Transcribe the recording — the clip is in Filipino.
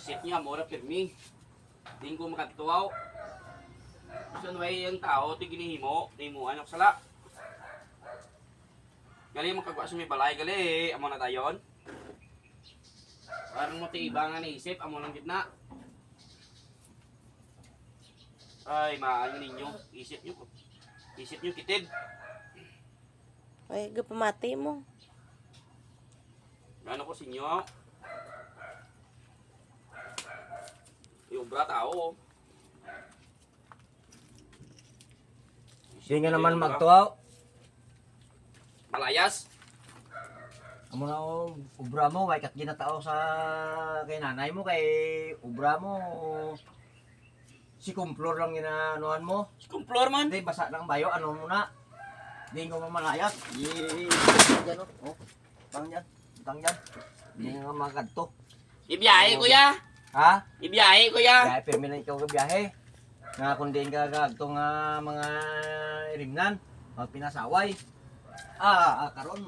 Isip niya, mura pirmi. Di ko makatuwaw. Gusto way yung tao, ginihimo, himuan ako sala. Gali makagwa sa may balay, gali, amo na tayon. Parang mo tiibangan ni isip, amo lang gitna. Ay, maayo ninyo, isip nyo kitid. Ay, gapamati mo. Gano ko sa inyo? Yung bra tao. Di nga naman magtuaw. Malayas. Amo na ubra mo, kay kat ginatao sa kay nanay mo, kay ubra mo. Si kumplor lang ginaanuhan mo. Kumplor man. Hindi, basa ng bayo, ano muna. Hindi ko mamalayas. Yan o. Oh. Tang yan. Tang yan. Hindi nga mga kanto. Ibiyahe kuya. Ha? Ibiyahe kuya. Biyahe, pirmi na ikaw ka biyahe. Nga kung din ka gagto nga mga rimnan. Pag pinasaway. Karon